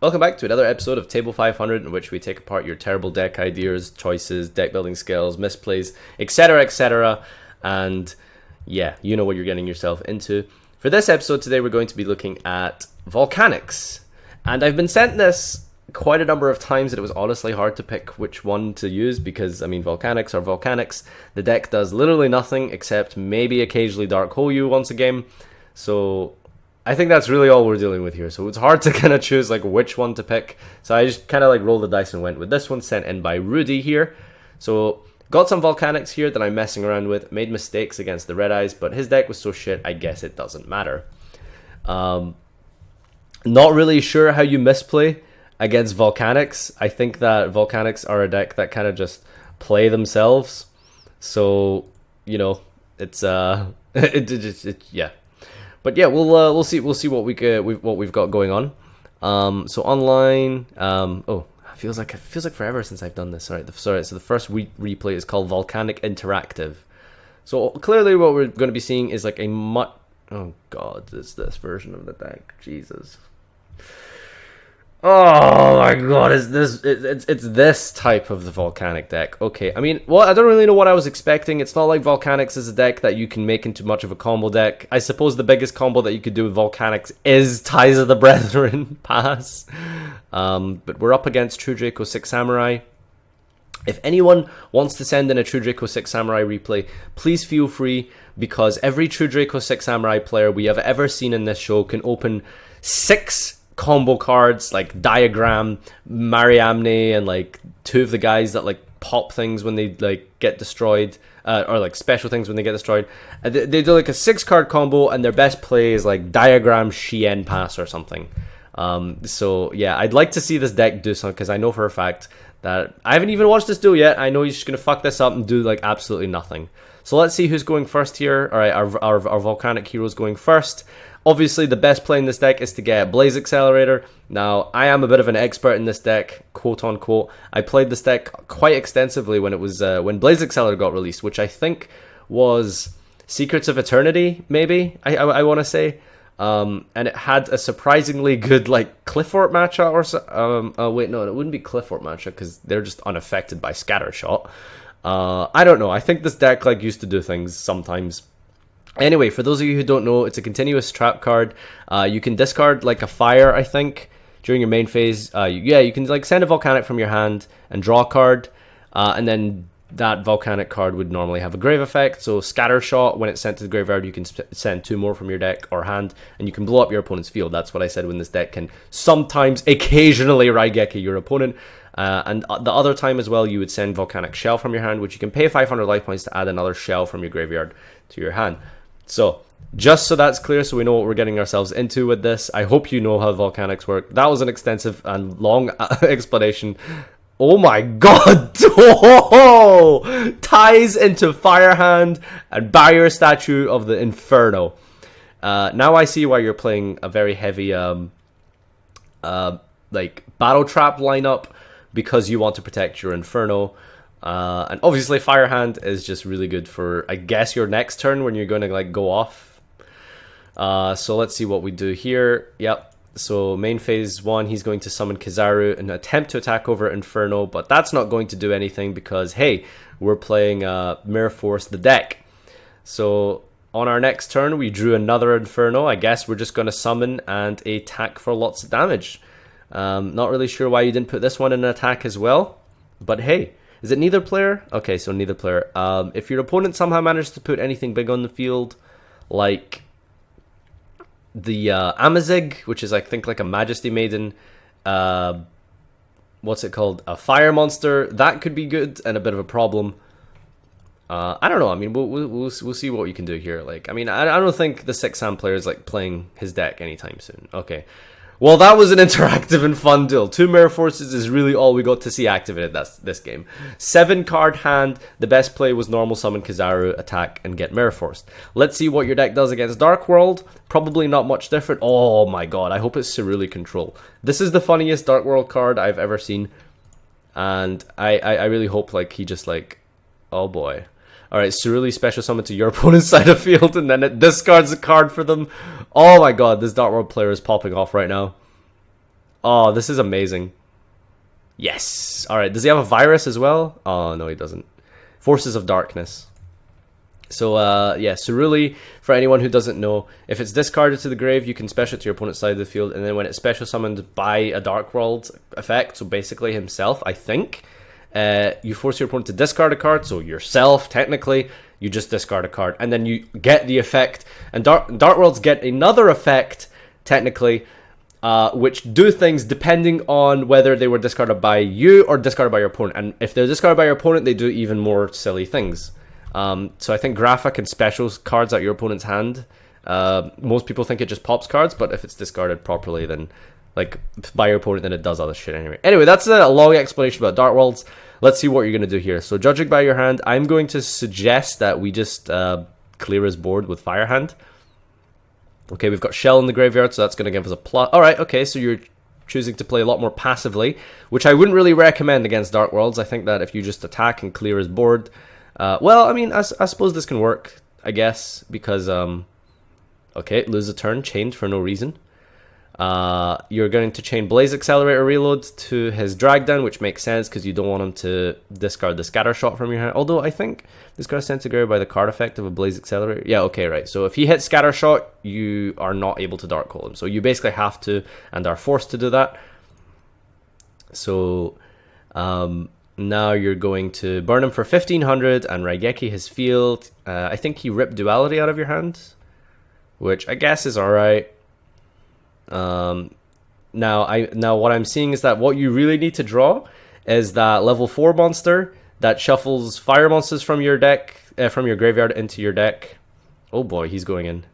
Welcome back to another episode of Table 500, in which we take apart your terrible deck ideas, choices, deck building skills, misplays, etc., etc. And yeah, you know what you're getting yourself into. For this episode today, we're going to be looking at Volcanics. And I've been sent this quite a number of times that it was honestly hard to pick which one to use because, I mean, Volcanics are Volcanics. The deck does literally nothing except maybe occasionally Dark Hole you once a game. So I think that's really all we're dealing with here. So it's hard to kind of choose like which one to pick. So I just kind of like rolled the dice and went with this one, sent in by Rudy here. So got some Volcanics here that I'm messing around with. Made mistakes against the Red Eyes, but his deck was so shit, I guess it doesn't matter. Not really sure how you misplay against Volcanics. I think that Volcanics are a deck that kind of just play themselves. So, you know, it's yeah. But yeah, we'll see what we've got going on. So online, feels like forever since I've done this. So the first replay is called Volcanic Interactive. So clearly, what we're going to be seeing is like a oh god, it's this version of the deck. Jesus. Oh my god, it's this type of the Volcanic deck. Okay, I mean, well, I don't really know what I was expecting. It's not like Volcanics is a deck that you can make into much of a combo deck. I suppose the biggest combo that you could do with Volcanics is Ties of the Brethren pass. But we're up against True Draco 6 Samurai. If anyone wants to send in a True Draco 6 Samurai replay, please feel free, because every True Draco 6 Samurai player we have ever seen in this show can open 6 combo cards like Diagram, Mariamne, and like 2 of the guys that like pop things when they like get destroyed, or like special things when they get destroyed. They do like a 6-card combo, and their best play is like Diagram Shien Pass or something. So yeah, I'd like to see this deck do something, because I know for a fact that I haven't even watched this duel yet. I know he's just gonna fuck this up and do like absolutely nothing. So let's see who's going first here. All right, our Volcanic hero's going first. Obviously, the best play in this deck is to get Blaze Accelerator. Now, I am a bit of an expert in this deck, quote unquote. I played this deck quite extensively when it was when Blaze Accelerator got released, which I think was Secrets of Eternity, maybe I want to say. And it had a surprisingly good like Cliffort matchup or so. Wait, no, it wouldn't be Cliffort matchup because they're just unaffected by Scatter Shot. I don't know. I think this deck like used to do things sometimes. Anyway, for those of you who don't know, it's a continuous trap card. You can discard like a fire, I think, during your main phase. You can like send a Volcanic from your hand and draw a card, and then that Volcanic card would normally have a grave effect. So Scatter Shot, when it's sent to the graveyard, you can send 2 more from your deck or hand, and you can blow up your opponent's field. That's what I said when this deck can sometimes, occasionally Raigeki your opponent. And the other time as well, you would send Volcanic Shell from your hand, which you can pay 500 life points to add another shell from your graveyard to your hand. So, just so that's clear, so we know what we're getting ourselves into with this. I hope you know how Volcanics work. That was an extensive and long explanation. Oh my god! Oh! Ties into Firehand and Barrier Statue of the Inferno. Now I see why you're playing a very heavy like Battle Trap lineup, because you want to protect your Inferno. And obviously Firehand is just really good for, I guess, your next turn when you're going to like go off. So let's see what we do here. Yep. So main phase 1, he's going to summon Kizaru and attempt to attack over Inferno, but that's not going to do anything because, hey, we're playing Mirror Force the deck. So on our next turn, we drew another Inferno. I guess we're just going to summon and attack for lots of damage. Not really sure why you didn't put this one in an attack as well, but hey. Is it neither player? Okay, so neither player. If your opponent somehow manages to put anything big on the field, like the Amazigh, which is I think like a Majesty Maiden, what's it called? A Fire Monster, that could be good and a bit of a problem. I don't know. I mean, we'll see what you can do here. Like, I mean, I don't think the 6-Sam player is like playing his deck anytime soon. Okay. Well, that was an interactive and fun duel. 2 Mirror Forces is really all we got to see activated this game. 7-card hand. The best play was normal summon Kizaru, attack, and get Mirror Forced. Let's see what your deck does against Dark World. Probably not much different. Oh my god, I hope it's Cerulean Control. This is the funniest Dark World card I've ever seen. And I really hope like he just like, oh boy. Alright, Cerulean special summon to your opponent's side of field, and then it discards a card for them. Oh my god, this Dark World player is popping off right now. Oh, this is amazing. Yes. All right. Does he have a virus as well? Oh, no, he doesn't. Forces of Darkness. So, yeah, Ceruli, for anyone who doesn't know, if it's discarded to the grave, you can special it to your opponent's side of the field, and then when it's special summoned by a Dark World effect, so basically himself, I think, you force your opponent to discard a card, so yourself, technically, you just discard a card, and then you get the effect, and Dark Worlds get another effect, technically, which do things depending on whether they were discarded by you or discarded by your opponent, and if they're discarded by your opponent, they do even more silly things. So I think Grapha can special cards out your opponent's hand. Most people think it just pops cards, but if it's discarded properly, then like by your opponent, then it does other shit anyway. Anyway, that's a long explanation about Dark Worlds. Let's see what you're going to do here. So judging by your hand, I'm going to suggest that we just clear his board with Fire Hand. Okay, we've got Shell in the graveyard, so that's going to give us a plus. Alright, okay, so you're choosing to play a lot more passively, which I wouldn't really recommend against Dark Worlds. I think that if you just attack and clear his board... well, I mean, I suppose this can work, I guess, because, okay, lose a turn, chained for no reason. You're going to chain Blaze Accelerator Reload to his Drag Down, which makes sense because you don't want him to discard the Scatter Shot from your hand. Although, I think this card is sent to grave by the card effect of a Blaze Accelerator. Yeah, okay, right. So if he hits Scatter Shot, you are not able to Dark Hole him. So you basically have to, and are forced to do that. So, now you're going to burn him for 1500 and Raigeki his field. I think he ripped Duality out of your hand, which I guess is alright. Now what I'm seeing is that what you really need to draw is that level 4 monster that shuffles fire monsters from your deck, from your graveyard into your deck. Oh boy, he's going in.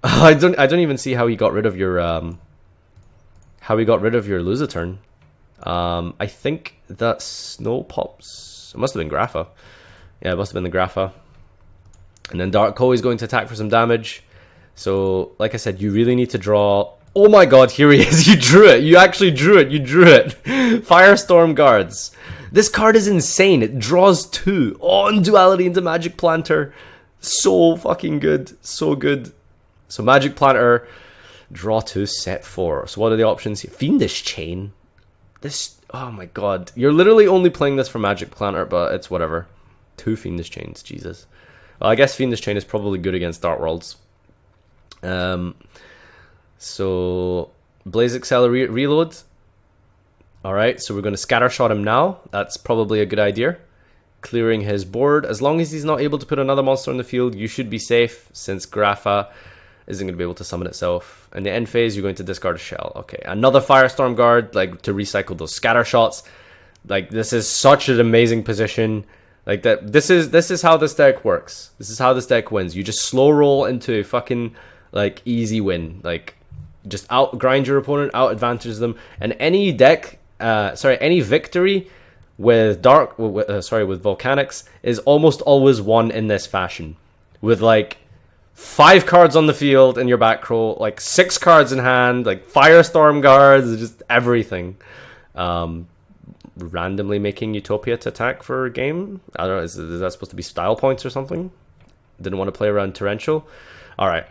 I don't even see how he got rid of your lose a turn. I think that Snow Pops. It must have been Grapha. Yeah, it must have been the Grapha. And then Dark Ko is going to attack for some damage. So, like I said, you really need to draw. Oh my god, here he is. You drew it. You actually drew it. You drew it. Firestorm Guards. This card is insane. It draws 2. On Duality into Magic Planter. So fucking good. So good. So Magic Planter, draw 2, set 4. So what are the options here? Fiendish Chain. This, oh my god. You're literally only playing this for Magic Planter, but it's whatever. 2 Fiendish Chains, Jesus. Well, I guess Fiendish Chain is probably good against Dark Worlds. So, Blaze Accelerate Reload. Alright, so we're going to Scatter Shot him now. That's probably a good idea. Clearing his board. As long as he's not able to put another monster on the field, you should be safe, since Grapha isn't going to be able to summon itself. In the end phase, you're going to discard a Shell. Okay, another Firestorm Guard, like, to recycle those Scatter Shots. Like, this is such an amazing position. Like, that. This is how this deck works. This is how this deck wins. You just slow roll into a fucking, like, easy win. Like, just out grind your opponent, out advantage them, and any deck, any victory with Volcanics is almost always won in this fashion, with like 5 cards on the field in your back row, like 6 cards in hand, like Firestorm Guards, just everything. Randomly making Utopia to attack for a game. I don't know. Is that supposed to be style points or something? Didn't want to play around Torrential. All right.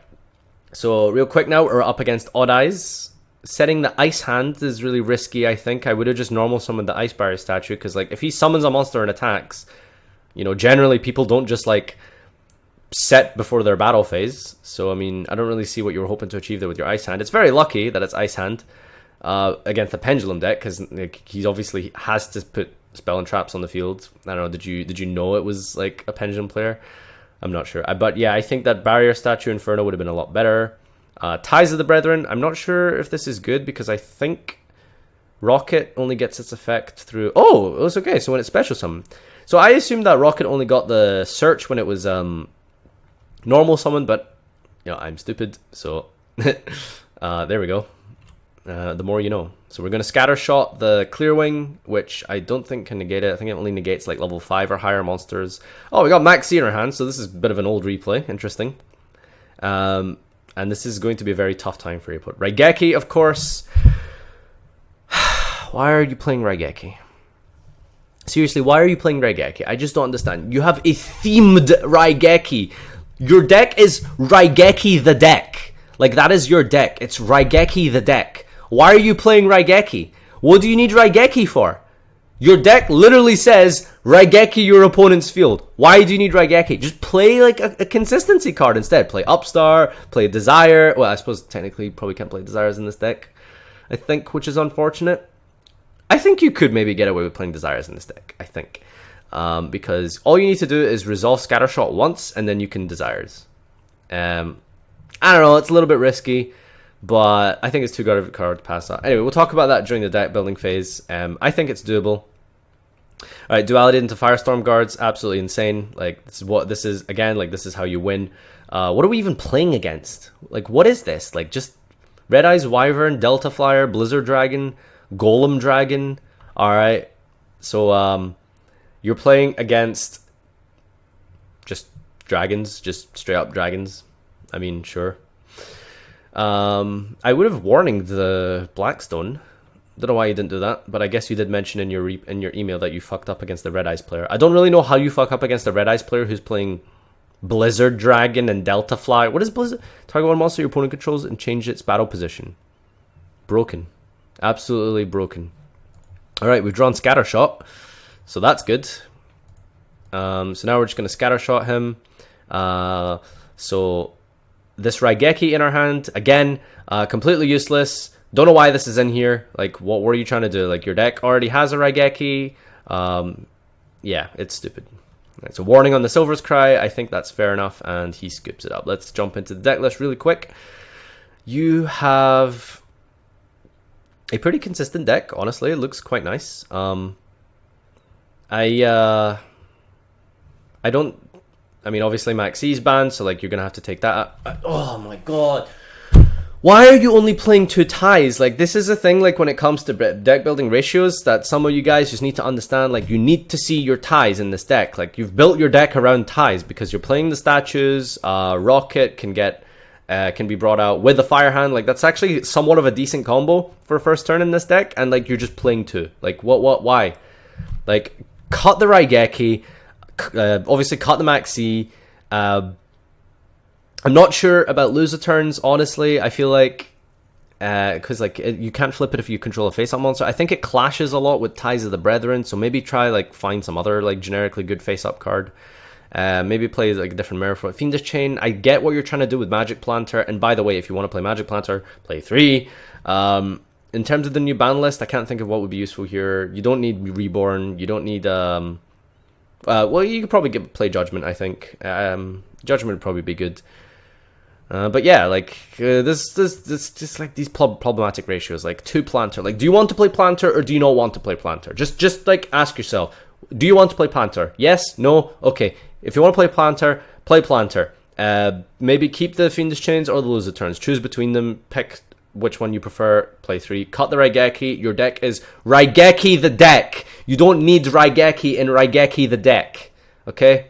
So real quick now, we're up against Odd Eyes. Setting the Ice Hand is really risky, I think. I would have just normal summoned the Ice Barrier statue, because like if he summons a monster and attacks, you know, generally people don't just like set before their battle phase. So I mean, I don't really see what you were hoping to achieve there with your Ice Hand. It's very lucky that it's Ice Hand against the Pendulum deck, because like, he obviously has to put spell and traps on the field. I don't know, did you know it was like a Pendulum player? I'm not sure. But yeah, I think that Barrier Statue Inferno would have been a lot better. Ties of the Brethren. I'm not sure if this is good, because I think Rocket only gets its effect through... Oh, it was okay. So when it's special summon. So I assumed that Rocket only got the search when it was normal summon, but you know, I'm stupid. So there we go. The more you know. So we're going to Scatter Shot the Clearwing, which I don't think can negate it. I think it only negates like level 5 or higher monsters. Oh, we got Maxi in our hand, so this is a bit of an old replay. Interesting. And this is going to be a very tough time for you. Put Raigeki, of course. Why are you playing Raigeki? Seriously, why are you playing Raigeki? I just don't understand. You have a themed Raigeki. Your deck is Raigeki-The-Deck. Like, that is your deck. It's Raigeki-The-Deck. Why are you playing Raigeki? What do you need Raigeki for? Your deck literally says Raigeki your opponent's field. Why do you need Raigeki? Just play like a consistency card instead. Play Upstar, play Desire. Well, I suppose technically you probably can't play Desires in this deck, I think, which is unfortunate. I think you could maybe get away with playing Desires in this deck, I think. Because all you need to do is resolve Scattershot once, and then you can Desires. I don't know, it's a little bit risky, but I think it's too good of a card to pass up. Anyway, we'll talk about that during the deck building phase. I think it's doable. Alright, duality into Firestorm Guards, absolutely insane. Like, this is what this is, again, like, this is how you win. What are we even playing against? Like, what is this? Like, just Red Eyes Wyvern, Delta Flyer, Blizzard Dragon, Golem Dragon. Alright, so, you're playing against just dragons, just straight up dragons. I mean, sure. I would have warning the Blackstone. Don't know why you didn't do that, but I guess you did mention in your email that you fucked up against the Red Eyes player. I don't really know how you fuck up against the Red Eyes player who's playing Blizzard Dragon and Delta Fly. What is Blizzard? Target one monster your opponent controls and change its battle position. Broken. Absolutely broken. Alright, we've drawn Scattershot, so that's good. So now we're just going to Scattershot him. So this Raigeki in our hand, again, completely useless. Don't know why this is in here. Like, what were you trying to do? Like, your deck already has a Raigeki. Yeah, it's stupid. Right, so warning on the Silver's Cry. I think that's fair enough, and he scoops it up. Let's jump into the deck list really quick. You have a pretty consistent deck, honestly. It looks quite nice. I mean, obviously Max C's banned, so like you're gonna have to take that out. Oh my god. Why are you only playing 2 ties? Like, this is a thing, like, when it comes to deck building ratios, that some of you guys just need to understand. Like, you need to see your ties in this deck. Like, you've built your deck around ties because you're playing the statues. Rocket can be brought out with a Fire Hand. Like, that's actually somewhat of a decent combo for a first turn in this deck, and like you're just playing 2. Like, why? Like, cut the Raigeki, obviously cut the Max C. I'm not sure about loser turns, honestly. I feel like, because like you can't flip it if you control a face-up monster. I think it clashes a lot with Ties of the Brethren, so maybe try like find some other like generically good face-up card. Maybe play like a different mirror for Fiendish Chain. I get what you're trying to do with Magic Planter, and by the way, if you want to play Magic Planter, play 3. In terms of the new ban list, I can't think of what would be useful here. You don't need Reborn. You don't need well, you could probably play Judgment, I think. Judgment would probably be good. But yeah, like, this just like these problematic ratios, like 2 Planter. Like, do you want to play Planter or do you not want to play Planter? Just like ask yourself, do you want to play Planter? Yes? No? Okay. If you want to play Planter, play Planter. Maybe keep the Fiendish Chains or the Loser Turns. Choose between them. Pick which one you prefer. Play 3. Cut the Raigeki. Your deck is Raigeki-The-Deck. You don't need Raigeki in Raigeki-The-Deck. Okay?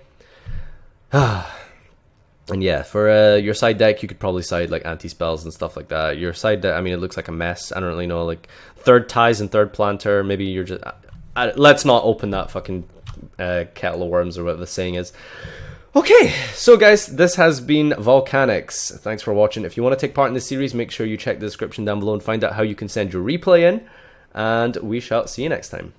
And yeah, for your side deck, you could probably side like anti-spells and stuff like that. Your side deck, I mean, it looks like a mess. I don't really know, like 3rd Ties and 3rd Planter. Maybe you're just... let's not open that fucking kettle of worms or whatever the saying is. Okay, so guys, this has been Volcanics. Thanks for watching. If you want to take part in this series, make sure you check the description down below and find out how you can send your replay in. And we shall see you next time.